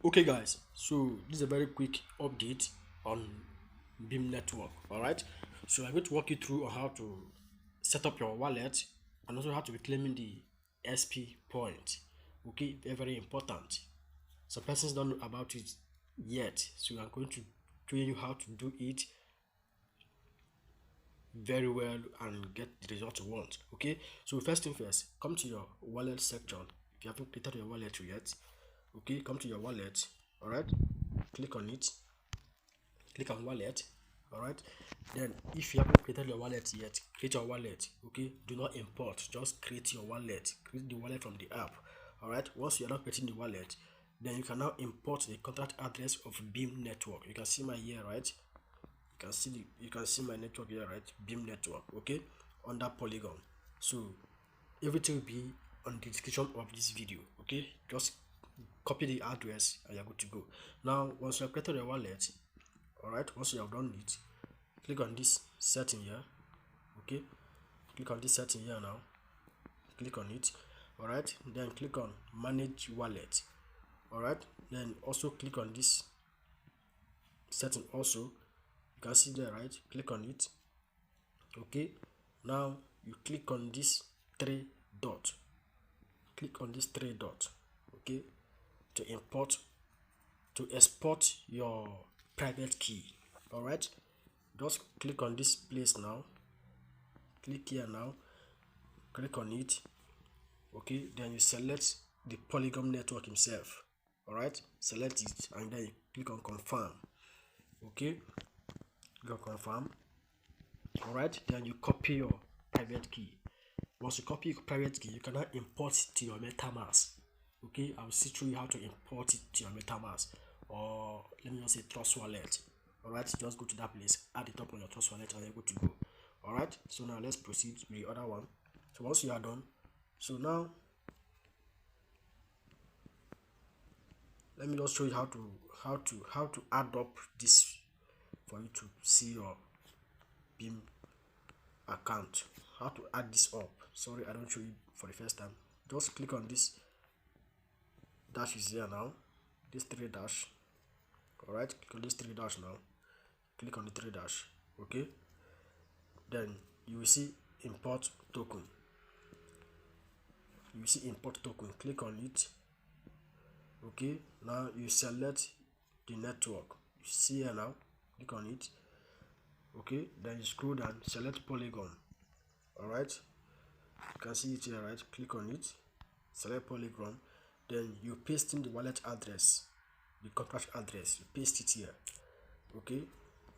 Okay guys, so this is a very quick update on Beam Network. All right, so I'm going to walk you through on how to set up your wallet and also how to be claiming the SP point. Okay, very very important. Some persons don't know about it yet, so I'm going to show you how to do it very well and get the result you want. Okay, so first thing first, come to your wallet section. If you haven't created your wallet yet, okay, come to your wallet. All right, click on it, click on wallet. All right, then if you haven't created your wallet yet, create your wallet. Okay, do not import, just create your wallet, create the wallet from the app. All right, once you are not creating the wallet, then you can now import the contact address of Beam Network. You can see my here, right? You can see my network here, right? Beam Network. Okay, under Polygon. So everything will be on the description of this video. Okay, just copy the address and you're good to go. Now once you have created your wallet, all right, once you have done it, click on this setting here. Okay, click on this setting here. Now click on it. All right, then click on manage wallet. All right, then also click on this setting also. You can see there, right? Click on it. Okay, now you click on this three dot. Click on this three dot. Okay, to import, to export your private key. All right, just click on this place now. Click here now, click on it. Okay, then you select the Polygon network himself. All right, select it and then you click on confirm. Okay, click on confirm. All right, then you copy your private key. Once you copy your private key, you cannot import it to your MetaMask. Okay, I will see through you how to import it to your MetaMask, or let me just say Trust Wallet. All right, just go to that place, add it up on your Trust Wallet, and you're good to go. All right, so now let's proceed with the other one. So once you are done, so now let me just show you how to add up this for you to see your Beam account. How to add this up. Sorry, I don't show you for the first time. Just click on this dash is here now. This three dash. All right, click on this three dash now. Click on the three dash. Okay, then you will see import token. You will see import token. Click on it. Okay, now you select the network. You see here now. Click on it. Okay, then you scroll down, select Polygon. All right, you can see it here, right? Click on it, select Polygon, then you paste in the wallet address, the contract address. You paste it here. Okay,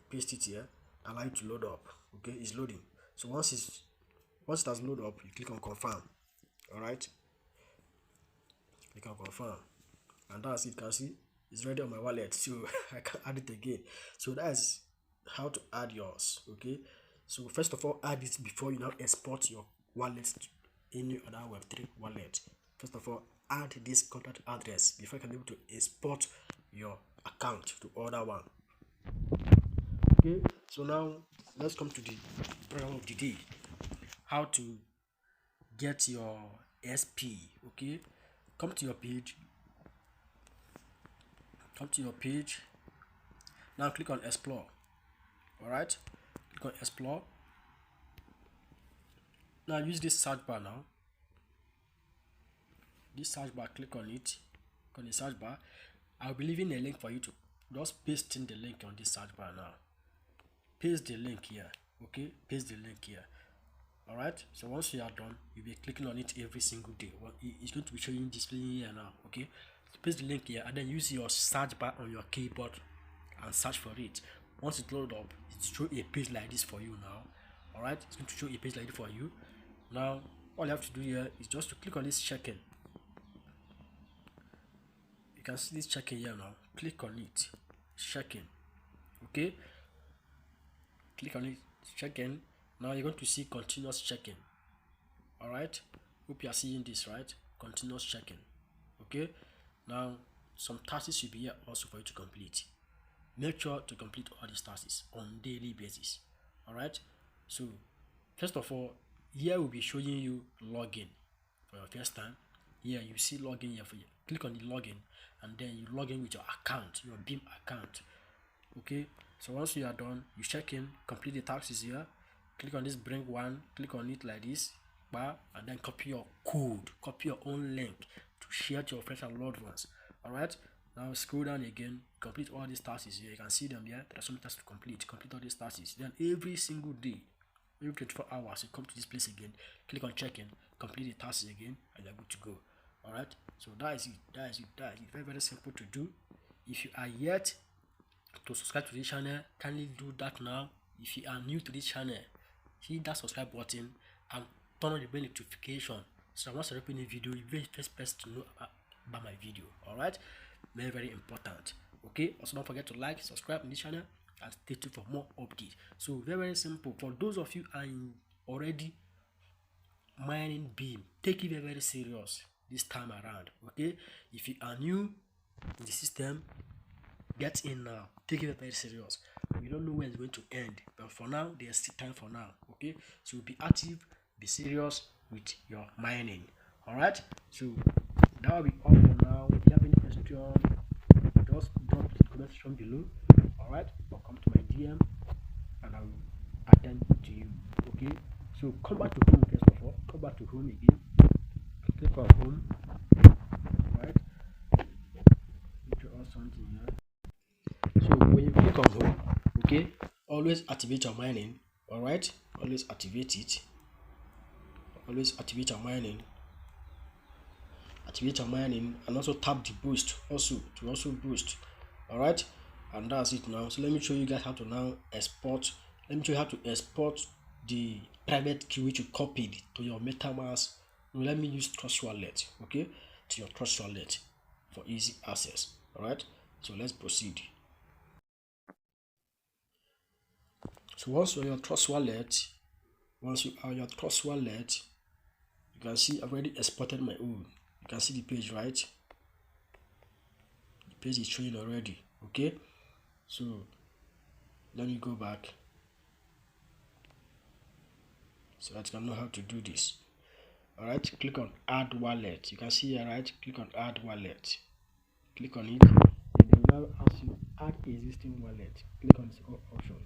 paste it here, allow it to load up. Okay, it's loading. So once it has loaded up, you click on confirm. All right, click on confirm, and that's it. You can see it's ready on my wallet, so I can add it again. So that's how to add yours. Okay, so first of all, add it before you now export your wallet to any other Web3 wallet. First of all, add this contact address before you can be able to export your account to other one. Okay, so now let's come to the program of the day. How to get your SP. Okay, come to your page. Come to your page. Now click on explore. All right, click on explore. Now use this search bar now. This search bar, click on it. Click on the search bar. I'll be leaving a link for you to just paste in the link on this search bar now. Paste the link here. Okay, paste the link here. All right, so once you are done, you'll be clicking on it every single day. Well, it's going to be showing display here now. Okay, so paste the link here and then use your search bar on your keyboard and search for it. Once it loads up, it show a page like this for you now. All right, it's going to show a page like this for you. Now all you have to do here is just to click on this check-in. You can see this check-in here now. Click on it, check-in. Okay, click on it, check-in. Now you're going to see continuous check-in. All right, hope you are seeing this, right? Continuous check-in. Okay, now some tasks will be here also for you to complete. Make sure to complete all these tasks on daily basis. All right, so first of all, here we'll be showing you login for your first time. here you see login here for you. Click on the login and then you log in with your account, your Beam account. Okay, so once you are done, you check in, complete the taxes here, click on this bring one, click on it like this, and then copy your code, copy your own link to share to your friends and loved ones. All right, now scroll down again, complete all these tasks here. You can see them there. There are some tasks to complete all these tasks. Then every single day, every 24 hours, you come to this place again, click on check-in, complete the tasks again, and you're good to go. All right, so that is it. Very, very simple to do. If you are yet to subscribe to this channel, kindly do that now. If you are new to this channel, hit that subscribe button and turn on the bell notification so once I open a video, you'll be the first person to know about my video. All right, very, very important. Okay, also don't forget to like, subscribe to this channel, and stay tuned for more updates. So very, very simple. For those of you are already mining Beam, take it very, very serious this time around. Okay, if you are new in the system, get in now, take it very serious. We don't know when it's going to end, but for now there's still time for now. Okay, so be active, be serious with your mining. All right, so that will be all for now. If you have any question, just drop the comment section below. All right, or come to my DM and I will attend to you. Okay, so come back to home first of all. Come back to home again. Click on home. All right, or something here. So when you click on home, okay, always activate your mining. All right, always activate it. Always activate your mining. Activate your mining and also tap the boost to also boost. All right, and that's it now. So let me show you guys how to now export. Let me show you how to export the private key which you copied to your MetaMask. Let me use Trust Wallet. Okay, to your Trust Wallet for easy access. All right, so let's proceed. So once you're on your Trust Wallet, you can see I've already exported my own. You can see the page, right? The page is showing already. Okay, so let me go back so that you can know how to do this. All right, click on add wallet. You can see here, right? Click on add wallet. Click on it, and then now ask you add existing wallet. Click on this option.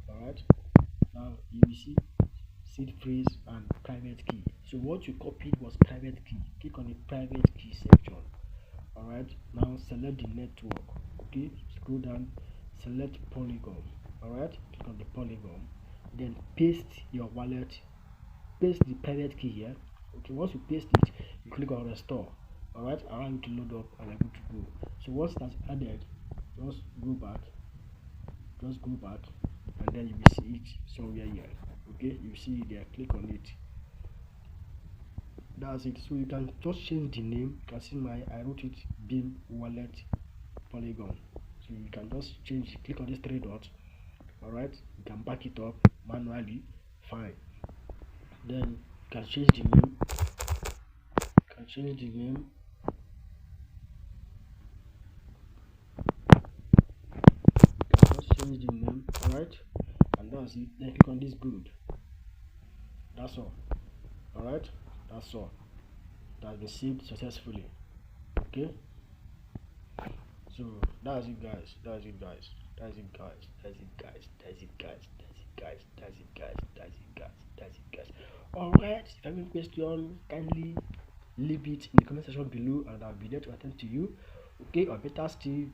All right, now you will see seed phrase and private key. So what you copied was private key. Click on the private key section. All right, now select the network. Okay, scroll down, select Polygon. All right, click on the Polygon, then paste your wallet, paste the private key here. Okay, once you paste it, you click on restore. All right, allow it to load up and I'm good to go. So once that's added, just go back, and then you will see it somewhere here. Okay, you see it there, click on it. That's it. So you can just change the name. You can see I wrote it Beam Wallet Polygon. So you can just change, click on this three dots. All right, you can back it up manually, fine. Then you can change the name. All right, and that's it. Then click on this good. That's all. All right, that's all. That has been saved successfully. Okay, so that's it guys. All right, if you have any question, kindly leave it in the comment section below and I'll be there to attend to you. Okay, or better still,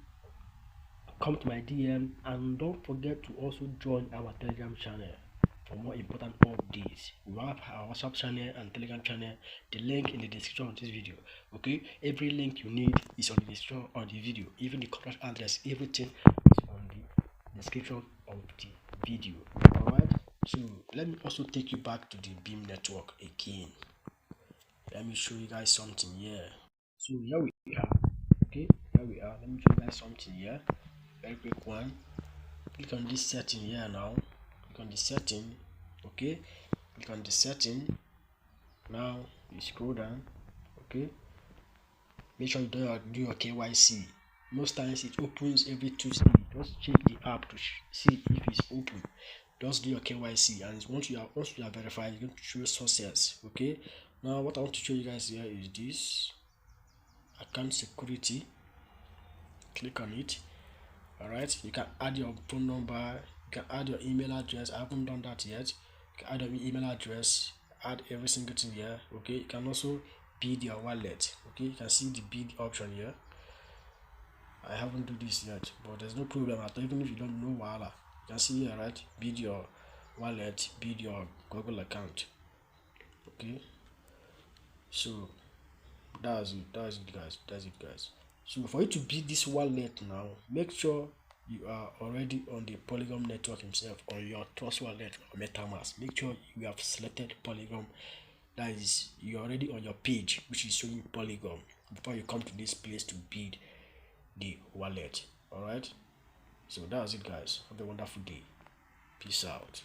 come to my DM and don't forget to also join our Telegram channel for more important updates. We have our WhatsApp channel and Telegram channel, the link in the description of this video. Okay, every link you need is on the description of the video, even the contact address, everything is on the description of the video. All right, so let me also take you back to the Beam network again. Let me show you guys something here. So here we are. Okay, here we are. Let me show you guys something here. Very quick one. Click on this setting here now. Click on the setting. Okay, click on the setting. Now you scroll down. Okay, make sure you do your KYC. Most times it opens every Tuesday. Just check the app to see if it's open. Just do your KYC, and once you are verified, you're going to choose success. Okay, Now what I want to show you guys here is this account security. Click on it. All right, you can add your phone number, you can add your email address. I haven't done that yet. You can add your email address, add every single thing here. Okay, you can also bid your wallet. Okay, you can see the bid option here. I haven't do this yet, but there's no problem at all. Even if you don't know wala, you can see here, right? Bid your wallet, bid your Google account. Okay, so that's it guys. So for you to build this wallet now, make sure you are already on the Polygon network himself, on your Trust Wallet or MetaMask. Make sure you have selected Polygon, that is, you're already on your page which is showing Polygon before you come to this place to build the wallet. All right, so that's it guys. Have a wonderful day. Peace out.